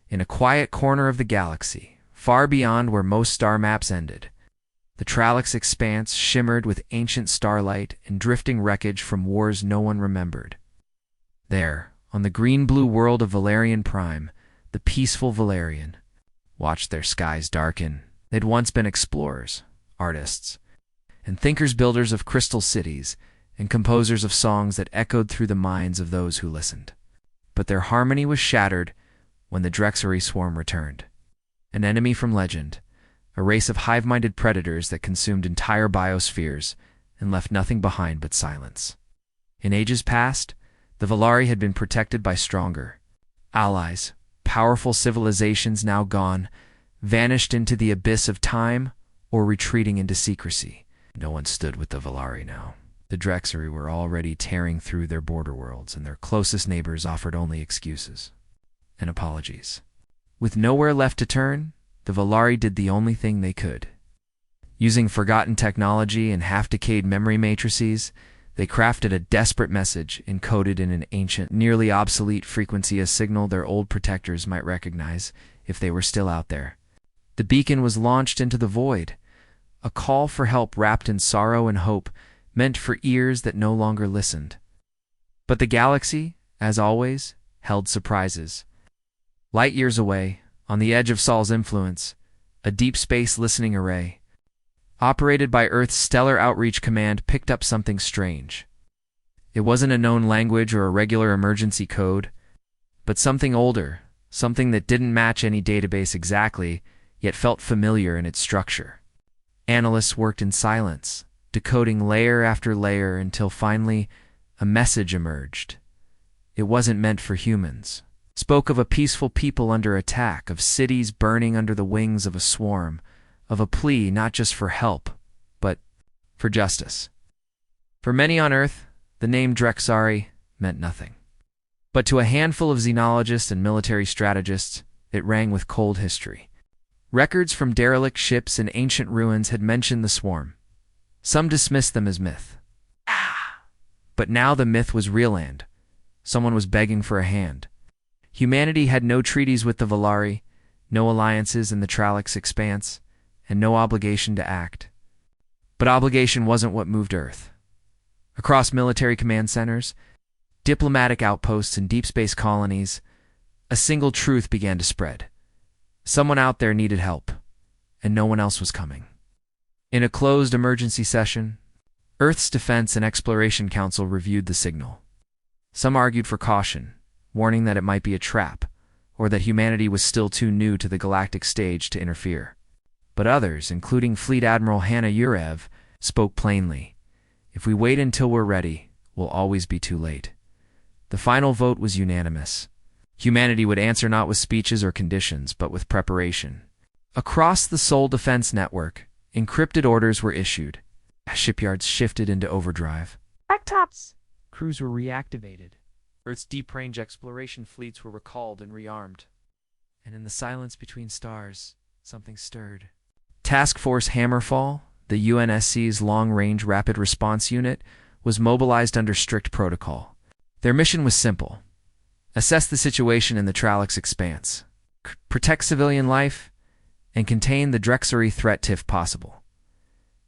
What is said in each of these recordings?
In a quiet corner of the galaxy, far beyond where most star maps ended, the Tralix expanse shimmered with ancient starlight and drifting wreckage from wars no one remembered. There, on the green-blue world of Valerian Prime, the peaceful Valerian watched their skies darken. They'd once been explorers, artists, and thinkers-builders of crystal cities, and composers of songs that echoed through the minds of those who listened. But their harmony was shattered when the Drexery swarm returned. An enemy from legend, a race of hive-minded predators that consumed entire biospheres and left nothing behind but silence. In ages past, the Valari had been protected by stronger allies. Powerful civilizations now gone, vanished into the abyss of time, or retreating into secrecy. No one stood with the Valari now. The Drexery were already tearing through their border worlds, and their closest neighbors offered only excuses and apologies. With nowhere left to turn, the Valari did the only thing they could. Using forgotten technology and half-decayed memory matrices, they crafted a desperate message encoded in an ancient, nearly obsolete frequency, a signal their old protectors might recognize if they were still out there. The beacon was launched into the void, a call for help wrapped in sorrow and hope, meant for ears that no longer listened. But the galaxy, as always, held surprises. Light years away, on the edge of Sol's influence, a deep space listening array, operated by Earth's Stellar Outreach Command, picked up something strange. It wasn't a known language or a regular emergency code, but something older, something that didn't match any database exactly, yet felt familiar in its structure. Analysts worked in silence, decoding layer after layer until finally a message emerged. It wasn't meant for humans. It spoke of a peaceful people under attack, of cities burning under the wings of a swarm, of a plea not just for help, but for justice. For many on Earth, the name Drexari meant nothing. But to a handful of xenologists and military strategists, it rang with cold history. Records from derelict ships and ancient ruins had mentioned the swarm. Some dismissed them as myth. But now the myth was real, and someone was begging for a hand. Humanity had no treaties with the Valari, no alliances in the Tralix expanse, and no obligation to act. But obligation wasn't what moved Earth. Across military command centers, diplomatic outposts, and deep space colonies, a single truth began to spread. Someone out there needed help, and no one else was coming. In a closed emergency session, Earth's Defense and Exploration Council reviewed the signal. Some argued for caution, warning that it might be a trap, or that humanity was still too new to the galactic stage to interfere. But others, including Fleet Admiral Hanna Yurev, spoke plainly. If we wait until we're ready, we'll always be too late. The final vote was unanimous. Humanity would answer not with speeches or conditions, but with preparation. Across the Sol Defense Network, encrypted orders were issued. Shipyards shifted into overdrive. Blacktops! Crews were reactivated. Earth's deep-range exploration fleets were recalled and rearmed. And in the silence between stars, something stirred. Task Force Hammerfall, the UNSC's long-range rapid response unit, was mobilized under strict protocol. Their mission was simple: assess the situation in the Tralix expanse, protect civilian life, and contain the Drexery threat if possible.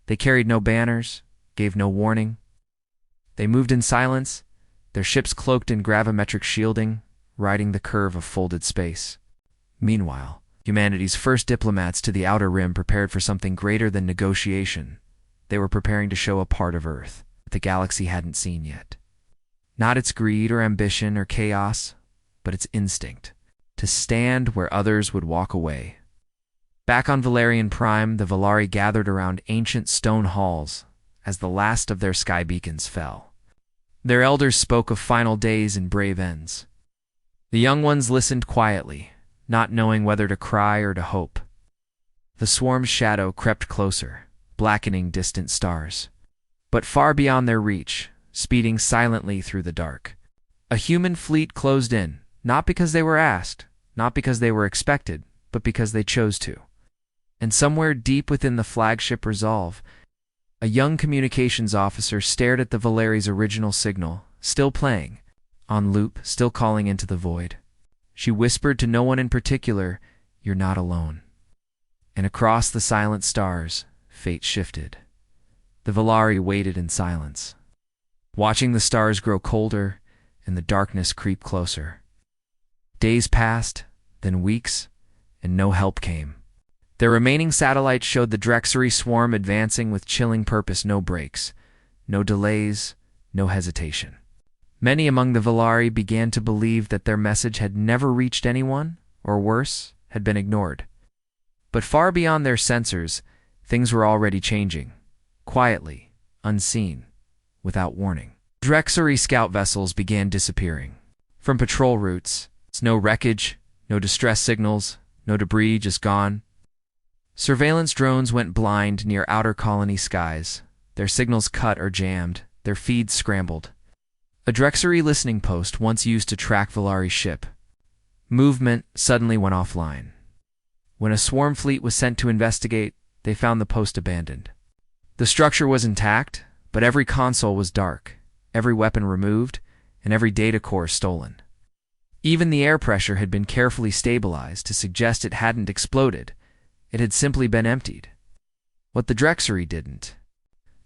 They carried no banners, gave no warning. They moved in silence, their ships cloaked in gravimetric shielding, riding the curve of folded space. Meanwhile, humanity's first diplomats to the Outer Rim prepared for something greater than negotiation. They were preparing to show a part of Earth that the galaxy hadn't seen yet. Not its greed or ambition or chaos, but its instinct to stand where others would walk away. Back on Valerian Prime, the Valari gathered around ancient stone halls as the last of their sky beacons fell. Their elders spoke of final days and brave ends. The young ones listened quietly, not knowing whether to cry or to hope. The swarm's shadow crept closer, blackening distant stars. But far beyond their reach, speeding silently through the dark, a human fleet closed in, not because they were asked, not because they were expected, but because they chose to. And somewhere deep within the flagship Resolve, a young communications officer stared at the Valeri's original signal, still playing, on loop, still calling into the void. She whispered to no one in particular, "You're not alone." And across the silent stars, fate shifted. The Valari waited in silence, watching the stars grow colder and the darkness creep closer. Days passed, then weeks, and no help came. Their remaining satellites showed the Drexery swarm advancing with chilling purpose, no breaks, no delays, no hesitation. Many among the Valari began to believe that their message had never reached anyone, or worse, had been ignored. But far beyond their sensors, things were already changing, quietly, unseen, without warning. Drexery scout vessels began disappearing. From patrol routes, no wreckage, no distress signals, no debris, just gone. Surveillance drones went blind near outer colony skies, their signals cut or jammed, their feeds scrambled. A Drexery listening post once used to track Valari's ship. Movement suddenly went offline. When a swarm fleet was sent to investigate, they found the post abandoned. The structure was intact, but every console was dark, every weapon removed, and every data core stolen. Even the air pressure had been carefully stabilized to suggest it hadn't exploded. It had simply been emptied. What the Drexery didn't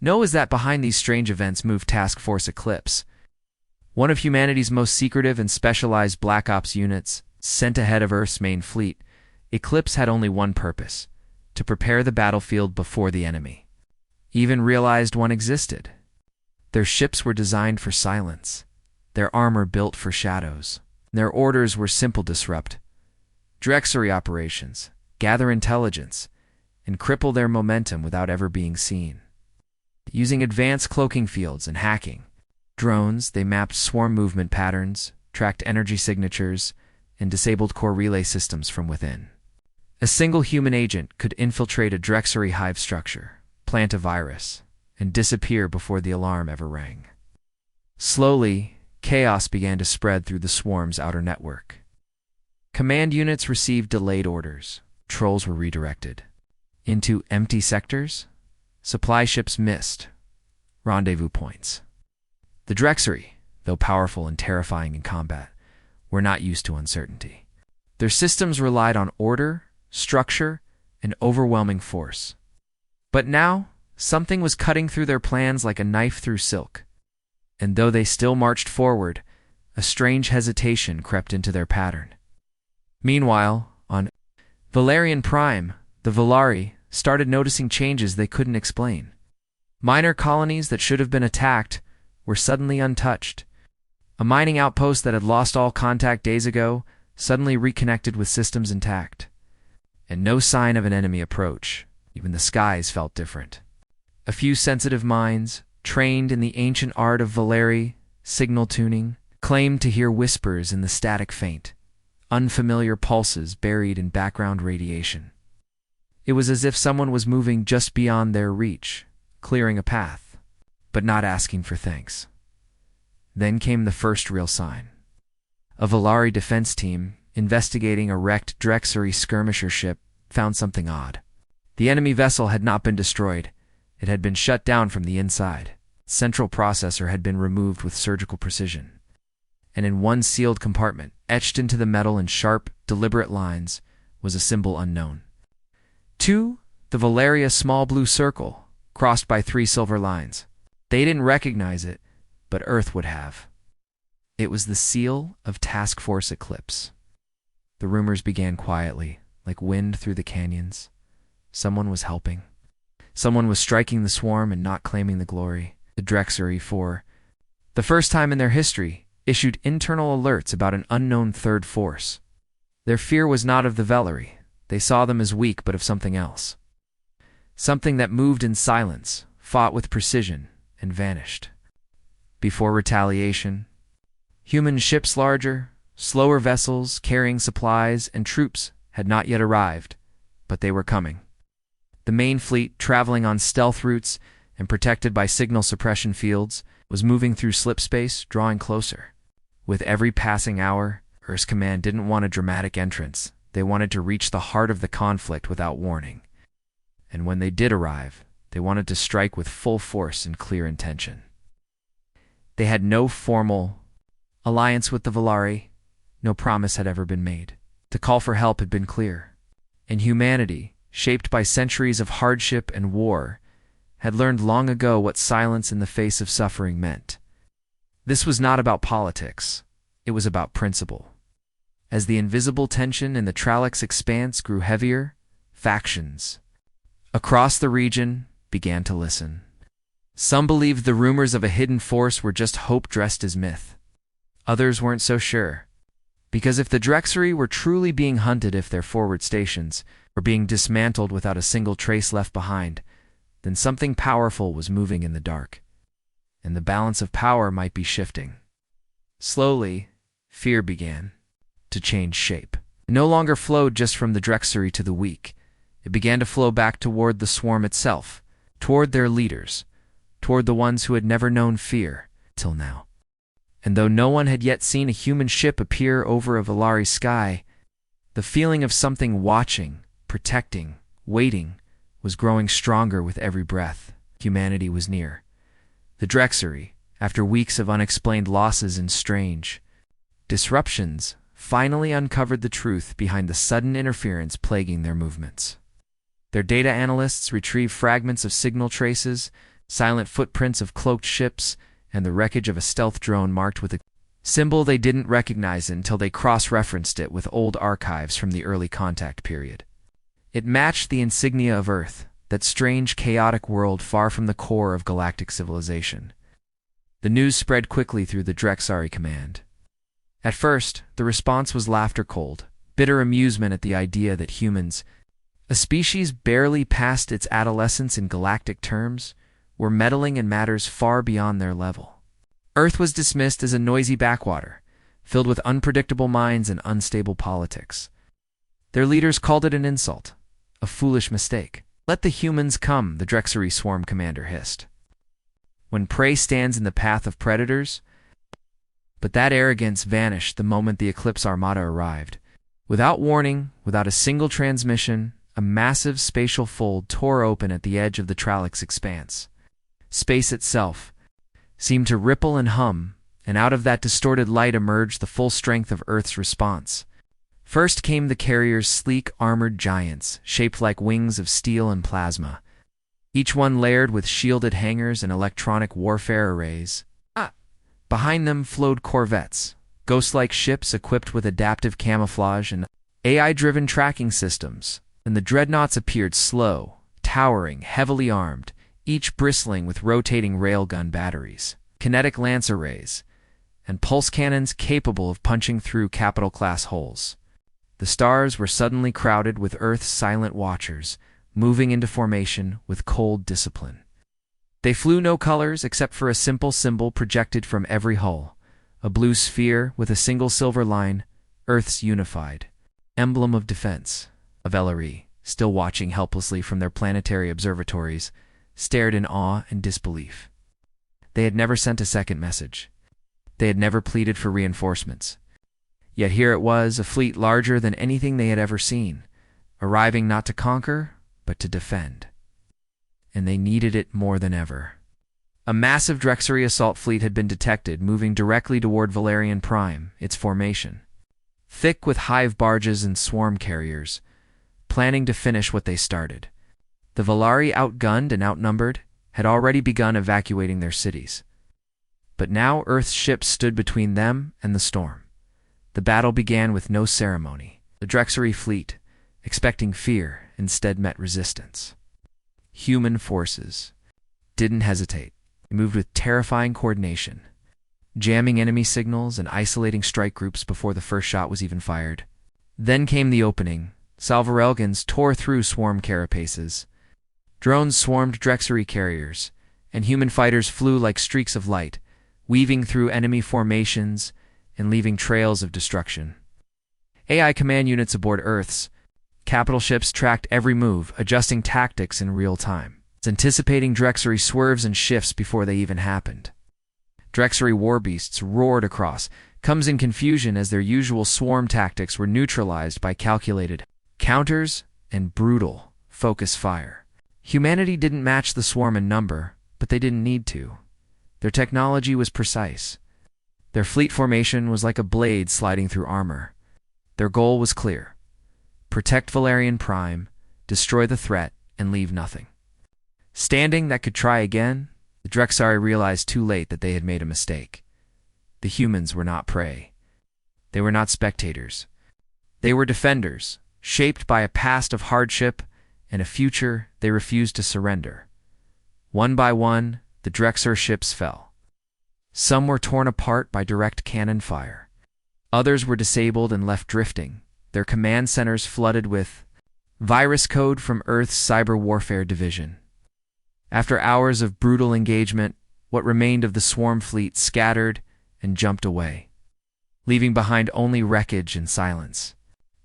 know is that behind these strange events moved Task Force Eclipse, one of humanity's most secretive and specialized Black Ops units, sent ahead of Earth's main fleet. Eclipse had only one purpose: to prepare the battlefield before the enemy even realized one existed. Their ships were designed for silence, their armor built for shadows. Their orders were simple: disrupt Drexery operations, gather intelligence, and cripple their momentum without ever being seen. Using advanced cloaking fields and hacking drones, they mapped swarm movement patterns, tracked energy signatures, and disabled core relay systems from within. A single human agent could infiltrate a Drexery hive structure, plant a virus, and disappear before the alarm ever rang. Slowly, chaos began to spread through the swarm's outer network. Command units received delayed orders. Trolls were redirected into empty sectors. Supply ships missed rendezvous points. The Drexery, though powerful and terrifying in combat, were not used to uncertainty. Their systems relied on order, structure, and overwhelming force. But now, something was cutting through their plans like a knife through silk. And though they still marched forward, a strange hesitation crept into their pattern. Meanwhile, on Valerian Prime, the Valari started noticing changes they couldn't explain. Minor colonies that should have been attacked were suddenly untouched. A mining outpost that had lost all contact days ago suddenly reconnected with systems intact. And no sign of an enemy approach. Even the skies felt different. A few sensitive minds, trained in the ancient art of Valeri, signal tuning, claimed to hear whispers in the static faint, unfamiliar pulses buried in background radiation. It was as if someone was moving just beyond their reach, clearing a path, but not asking for thanks. Then came the first real sign. A Valari defense team, investigating a wrecked Drexery skirmisher ship, found something odd. The enemy vessel had not been destroyed. It had been shut down from the inside. Central processor had been removed with surgical precision. And in one sealed compartment, etched into the metal in sharp, deliberate lines, was a symbol unknown. To the Valeria small blue circle, crossed by 3 silver lines. They didn't recognize it, but Earth would have. It was the seal of Task Force Eclipse. The rumors began quietly, like wind through the canyons. Someone was helping. Someone was striking the swarm and not claiming the glory. The Drexery, for the first time in their history, issued internal alerts about an unknown third force. Their fear was not of the Valari. They saw them as weak, but of something else. Something that moved in silence, fought with precision, and vanished. Before retaliation, human ships larger, slower vessels carrying supplies and troops had not yet arrived, but they were coming. The main fleet, traveling on stealth routes and protected by signal suppression fields, was moving through slip space, drawing closer. With every passing hour, Earth's command didn't want a dramatic entrance. They wanted to reach the heart of the conflict without warning. And when they did arrive, they wanted to strike with full force and clear intention. They had no formal alliance with the Valari, no promise had ever been made. The call for help had been clear, and humanity, shaped by centuries of hardship and war, had learned long ago what silence in the face of suffering meant. This was not about politics. It was about principle. As the invisible tension in the Tralix expanse grew heavier, factions across the region began to listen. Some believed the rumors of a hidden force were just hope dressed as myth. Others weren't so sure. Because if the Drexery were truly being hunted, if their forward stations were being dismantled without a single trace left behind, then something powerful was moving in the dark, and the balance of power might be shifting. Slowly, fear began to change shape. It no longer flowed just from the Drexery to the weak. It began to flow back toward the swarm itself, toward their leaders, toward the ones who had never known fear till now. And though no one had yet seen a human ship appear over a Valari sky, the feeling of something watching, protecting, waiting was growing stronger with every breath. Humanity was near. The Drexery, after weeks of unexplained losses and strange disruptions, finally uncovered the truth behind the sudden interference plaguing their movements. Their data analysts retrieved fragments of signal traces, silent footprints of cloaked ships, and the wreckage of a stealth drone marked with a symbol they didn't recognize until they cross-referenced it with old archives from the early contact period. It matched the insignia of Earth, that strange, chaotic world far from the core of galactic civilization. The news spread quickly through the Drexari command. At first, the response was laughter cold, bitter amusement at the idea that humans, a species barely past its adolescence in galactic terms, were meddling in matters far beyond their level. Earth was dismissed as a noisy backwater, filled with unpredictable minds and unstable politics. Their leaders called it an insult, a foolish mistake. "Let the humans come," the Drexery swarm commander hissed. "When prey stands in the path of predators." But that arrogance vanished the moment the Eclipse Armada arrived. Without warning, without a single transmission, a massive spatial fold tore open at the edge of the Tralix expanse. Space itself seemed to ripple and hum, and out of that distorted light emerged the full strength of Earth's response. First came the carrier's sleek, armored giants, shaped like wings of steel and plasma, each one layered with shielded hangars and electronic warfare arrays. Behind them flowed corvettes, ghost-like ships equipped with adaptive camouflage and AI-driven tracking systems, and the dreadnoughts appeared slow, towering, heavily armed, each bristling with rotating railgun batteries, kinetic lance arrays, and pulse cannons capable of punching through capital-class holes. The stars were suddenly crowded with Earth's silent watchers, moving into formation with cold discipline. They flew no colors except for a simple symbol projected from every hull, a blue sphere with a single silver line, Earth's unified emblem of defense. Valari, still watching helplessly from their planetary observatories, stared in awe and disbelief. They had never sent a second message. They had never pleaded for reinforcements. Yet here it was, a fleet larger than anything they had ever seen, arriving not to conquer, but to defend. And they needed it more than ever. A massive Drexery assault fleet had been detected, moving directly toward Valerian Prime, its formation. Thick with hive barges and swarm carriers, planning to finish what they started. The Valari, outgunned and outnumbered, had already begun evacuating their cities. But now Earth's ships stood between them and the storm. The battle began with no ceremony. The Drexery fleet, expecting fear, instead met resistance. Human forces didn't hesitate. They moved with terrifying coordination, jamming enemy signals and isolating strike groups before the first shot was even fired. Then came the opening. Salvarelgans tore through swarm carapaces. Drones swarmed Drexery carriers, and human fighters flew like streaks of light, weaving through enemy formations and leaving trails of destruction. AI command units aboard Earth's capital ships tracked every move, adjusting tactics in real time, anticipating Drexery swerves and shifts before they even happened. Drexery warbeasts roared across, comes in confusion as their usual swarm tactics were neutralized by calculated counters and brutal focus fire. Humanity didn't match the swarm in number, but they didn't need to. Their technology was precise. Their fleet formation was like a blade sliding through armor. Their goal was clear: protect Valerian Prime, destroy the threat, and leave nothing standing that could try again. The Drexari realized too late that they had made a mistake. The humans were not prey. They were not spectators. They were defenders, shaped by a past of hardship and a future they refused to surrender. One by one, the Drexar ships fell. Some were torn apart by direct cannon fire. Others were disabled and left drifting, their command centers flooded with virus code from Earth's cyber warfare division. After hours of brutal engagement, what remained of the swarm fleet scattered and jumped away, leaving behind only wreckage and silence.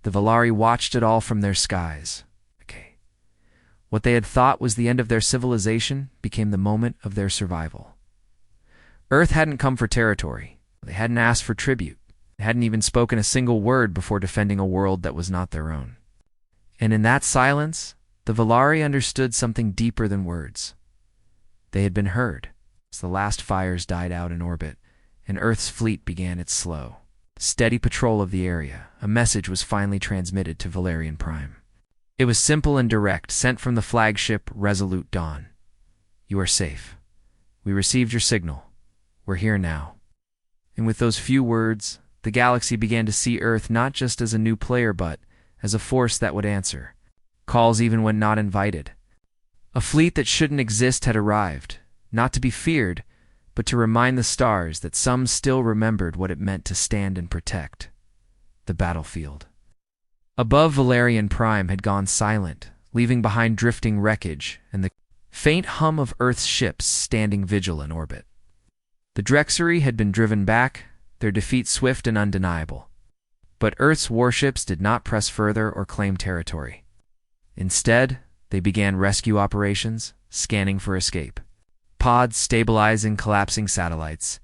The Valari watched it all from their skies. What they had thought was the end of their civilization became the moment of their survival. Earth hadn't come for territory. They hadn't asked for tribute. They hadn't even spoken a single word before defending a world that was not their own. And in that silence, the Valari understood something deeper than words. They had been heard. As the last fires died out in orbit, and Earth's fleet began its slow, steady patrol of the area, a message was finally transmitted to Valerian Prime. It was simple and direct, sent from the flagship Resolute Dawn. You are safe. We received your signal. We're here now. And with those few words, the galaxy began to see Earth not just as a new player, but as a force that would answer calls even when not invited. A fleet that shouldn't exist had arrived, not to be feared, but to remind the stars that some still remembered what it meant to stand and protect the battlefield. Above, Valerian Prime had gone silent, leaving behind drifting wreckage and the faint hum of Earth's ships standing vigil in orbit. The Drexari had been driven back, their defeat swift and undeniable. But Earth's warships did not press further or claim territory. Instead, they began rescue operations, scanning for escape, pods stabilizing collapsing satellites,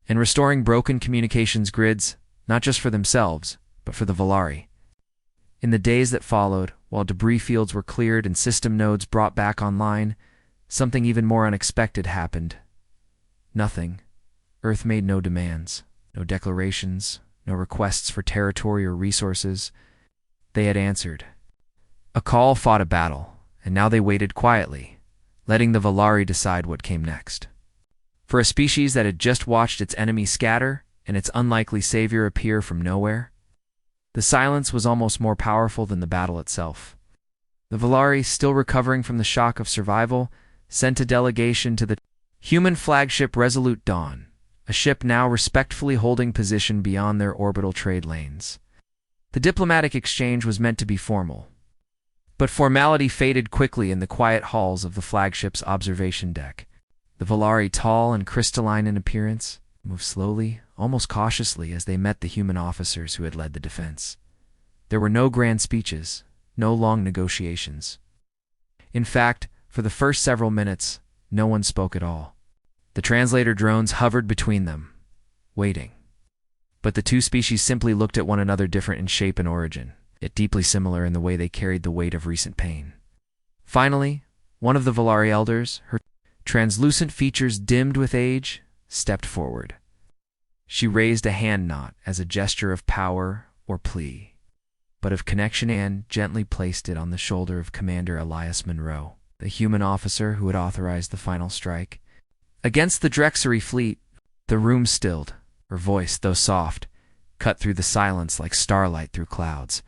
and restoring broken communications grids, not just for themselves, but for the Valari. In the days that followed, while debris fields were cleared and system nodes brought back online, something even more unexpected happened. Nothing. Earth made no demands, no declarations, no requests for territory or resources. They had answered. A call fought a battle, and now they waited quietly, letting the Valari decide what came next. For a species that had just watched its enemy scatter and its unlikely savior appear from nowhere, the silence was almost more powerful than the battle itself. The Valari, still recovering from the shock of survival, sent a delegation to the human flagship Resolute Dawn, a ship now respectfully holding position beyond their orbital trade lanes. The diplomatic exchange was meant to be formal, but formality faded quickly in the quiet halls of the flagship's observation deck. The Valari, tall and crystalline in appearance, moved slowly, almost cautiously, as they met the human officers who had led the defense. There were no grand speeches, no long negotiations. In fact, for the first several minutes, no one spoke at all. The translator drones hovered between them, waiting. But the two species simply looked at one another, different in shape and origin, yet deeply similar in the way they carried the weight of recent pain. Finally, one of the Valari elders, her translucent features dimmed with age, stepped forward. She raised a hand not as a gesture of power or plea, but of connection, and gently placed it on the shoulder of Commander Elias Monroe, the human officer who had authorized the final strike. Against the Drexari fleet, the room stilled. Her voice, though soft, cut through the silence like starlight through clouds.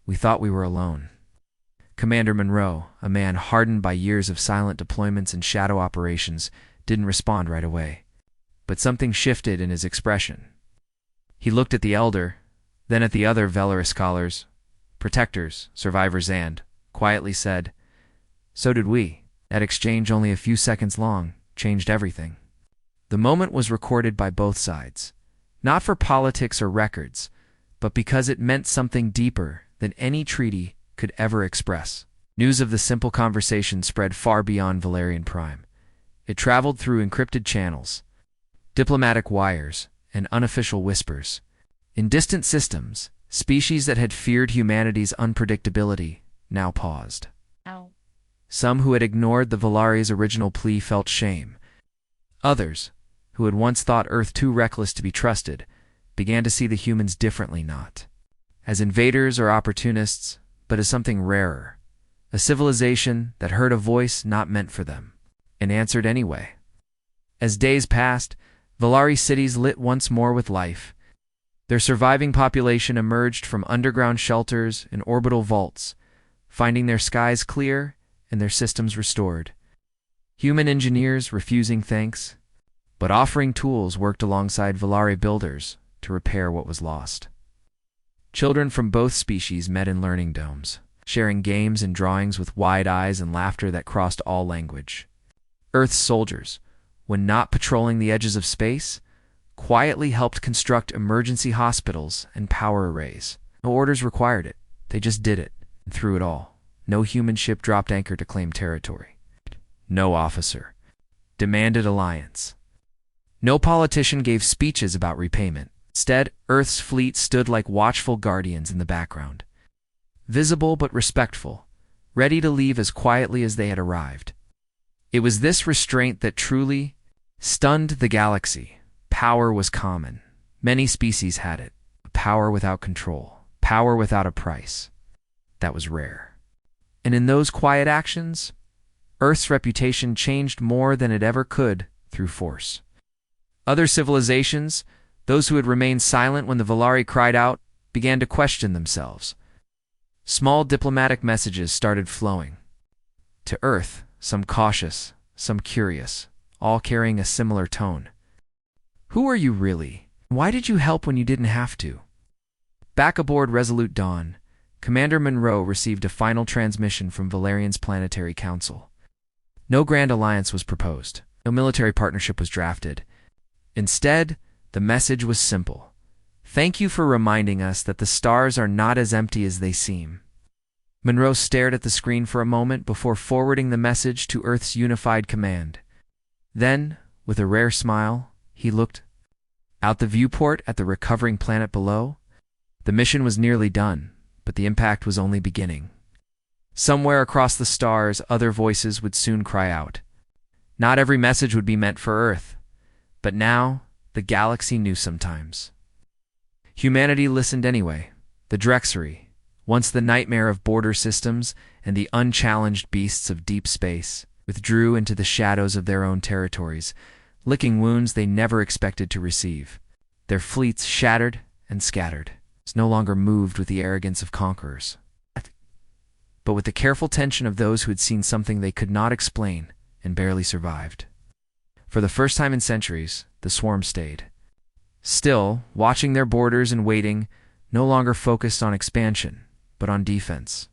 We thought we were alone. Commander Monroe, a man hardened by years of silent deployments and shadow operations, didn't respond right away. But something shifted in his expression. He looked at the elder, then at the other Velaris scholars, protectors, survivors, and quietly said, "So did we." That exchange, only a few seconds long, changed everything. The moment was recorded by both sides, not for politics or records, but because it meant something deeper than any treaty could ever express. News of the simple conversation spread far beyond Valerian Prime. It traveled through encrypted channels, diplomatic wires, and unofficial whispers. In distant systems, species that had feared humanity's unpredictability now paused. Ow. Some who had ignored the Valari's original plea felt shame. Others, who had once thought Earth too reckless to be trusted, began to see the humans differently, not as invaders or opportunists, but as something rarer, a civilization that heard a voice not meant for them, and answered anyway. As days passed, Valari cities lit once more with life. Their surviving population emerged from underground shelters and orbital vaults, finding their skies clear and their systems restored. Human engineers refusing thanks, but offering tools worked alongside Valari builders to repair what was lost. Children from both species met in learning domes, sharing games and drawings with wide eyes and laughter that crossed all language. Earth's soldiers, when not patrolling the edges of space, quietly helped construct emergency hospitals and power arrays. No orders required it. They just did it. And through it all, no human ship dropped anchor to claim territory. No officer demanded alliance. No politician gave speeches about repayment. Instead, Earth's fleet stood like watchful guardians in the background, visible but respectful, ready to leave as quietly as they had arrived. It was this restraint that truly stunned the galaxy. Power was common. Many species had it. Power without control. Power without a price. That was rare. And in those quiet actions, Earth's reputation changed more than it ever could through force. Other civilizations, those who had remained silent when the Valari cried out, began to question themselves. Small diplomatic messages started flowing. To Earth, some cautious, some curious, all carrying a similar tone. Who are you really? Why did you help when you didn't have to? Back aboard Resolute Dawn, Commander Monroe received a final transmission from Valerian's Planetary Council. No grand alliance was proposed. No military partnership was drafted. Instead, the message was simple. Thank you for reminding us that the stars are not as empty as they seem. Monroe stared at the screen for a moment before forwarding the message to Earth's unified command. Then, with a rare smile, he looked out the viewport at the recovering planet below. The mission was nearly done, but the impact was only beginning. Somewhere across the stars, other voices would soon cry out. Not every message would be meant for Earth, but now the galaxy knew sometimes. Humanity listened anyway. The Drexery, once the nightmare of border systems and the unchallenged beasts of deep space, withdrew into the shadows of their own territories, licking wounds they never expected to receive. Their fleets shattered and scattered, no longer moved with the arrogance of conquerors, but with the careful tension of those who had seen something they could not explain and barely survived. For the first time in centuries, the swarm stayed. Still, watching their borders and waiting, no longer focused on expansion, but on defense.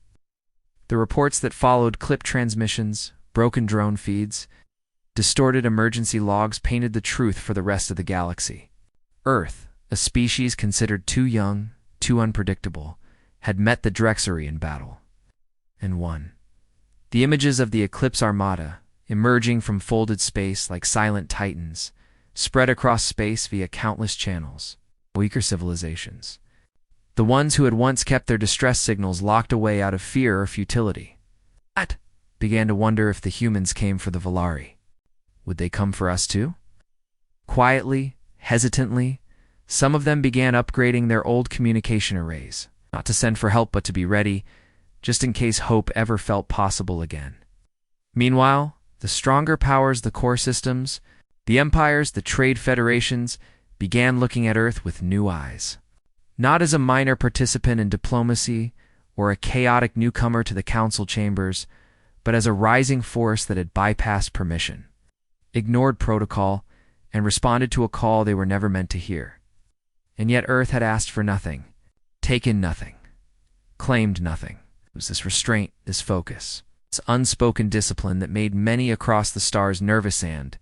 The reports that followed clipped transmissions, broken drone feeds, distorted emergency logs painted the truth for the rest of the galaxy. Earth, a species considered too young, too unpredictable, had met the Drexery in battle, and won. The images of the Eclipse Armada, emerging from folded space like silent titans, spread across space via countless channels. Weaker civilizations, the ones who had once kept their distress signals locked away out of fear or futility, began to wonder if the humans came for the Valari. Would they come for us too? Quietly, hesitantly, some of them began upgrading their old communication arrays, not to send for help but to be ready, just in case hope ever felt possible again. Meanwhile, the stronger powers, the core systems, the empires, the trade federations, began looking at Earth with new eyes. Not as a minor participant in diplomacy or a chaotic newcomer to the council chambers, but as a rising force that had bypassed permission, ignored protocol, and responded to a call they were never meant to hear. And yet Earth had asked for nothing, taken nothing, claimed nothing. It was this restraint, this focus, this unspoken discipline that made many across the stars nervous and,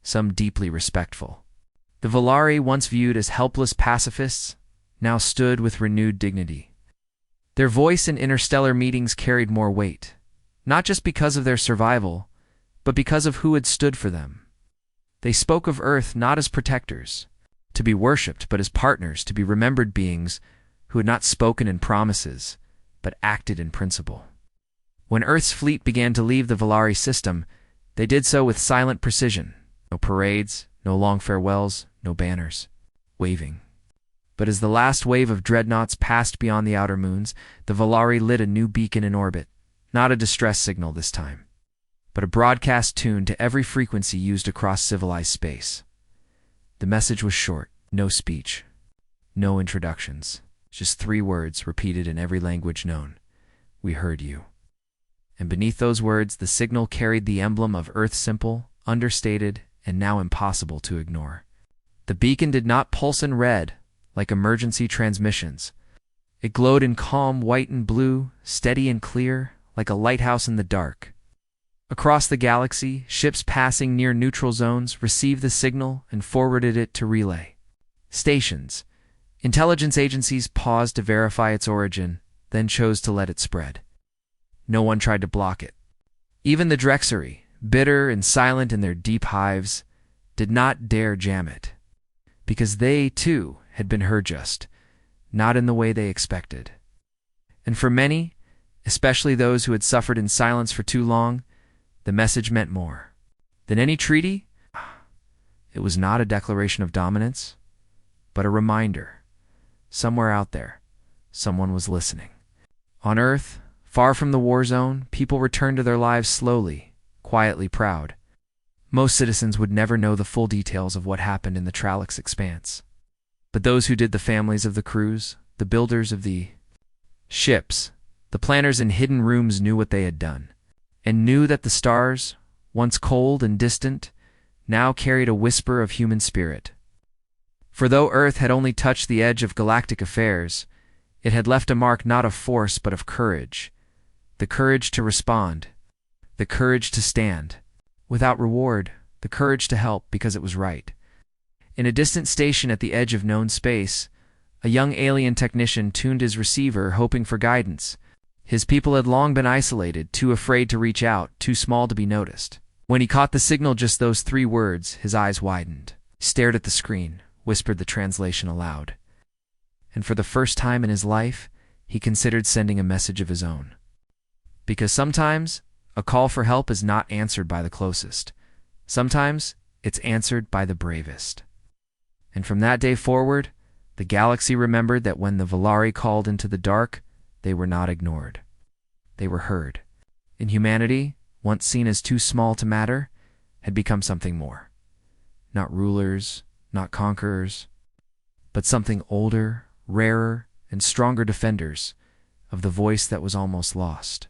some deeply respectful. The Valari, once viewed as helpless pacifists, now stood with renewed dignity. Their voice in interstellar meetings carried more weight, not just because of their survival, but because of who had stood for them. They spoke of Earth not as protectors, to be worshipped, but as partners, to be remembered beings who had not spoken in promises, but acted in principle. When Earth's fleet began to leave the Valari system, they did so with silent precision. No parades, No long farewells, no banners, waving. But as the last wave of dreadnoughts passed beyond the outer moons, the Volari lit a new beacon in orbit, not a distress signal this time, but a broadcast tuned to every frequency used across civilized space. The message was short, no speech, no introductions, just 3 words repeated in every language known. We heard you. And beneath those words, the signal carried the emblem of Earth, simple, understated, and now impossible to ignore. The beacon did not pulse in red, like emergency transmissions. It glowed in calm white and blue, steady and clear, like a lighthouse in the dark. Across the galaxy, ships passing near neutral zones received the signal and forwarded it to relay stations. Intelligence agencies paused to verify its origin, then chose to let it spread. No one tried to block it. Even the Drexery, bitter and silent in their deep hives, did not dare jam it, because they, too, had been heard, just not in the way they expected. And for many, especially those who had suffered in silence for too long, the message meant more than any treaty. It was not a declaration of dominance, but a reminder. Somewhere out there, someone was listening. On Earth, far from the war zone, people returned to their lives slowly, quietly proud. Most citizens would never know the full details of what happened in the Tralix expanse. But those who did, the families of the crews, the builders of the ships, the planners in hidden rooms, knew what they had done, and knew that the stars, once cold and distant, now carried a whisper of human spirit. For though Earth had only touched the edge of galactic affairs, it had left a mark not of force but of courage. The courage to respond, the courage to stand, without reward, the courage to help because it was right. In a distant station at the edge of known space, a young alien technician tuned his receiver, hoping for guidance. His people had long been isolated, too afraid to reach out, too small to be noticed. When he caught the signal, just those 3 words, his eyes widened, stared at the screen, whispered the translation aloud. And for the first time in his life, he considered sending a message of his own. Because sometimes, a call for help is not answered by the closest. Sometimes, it's answered by the bravest. And from that day forward, the galaxy remembered that when the Volari called into the dark, they were not ignored. They were heard. And humanity, once seen as too small to matter, had become something more. Not rulers, not conquerors, but something older, rarer, and stronger, defenders of the voice that was almost lost.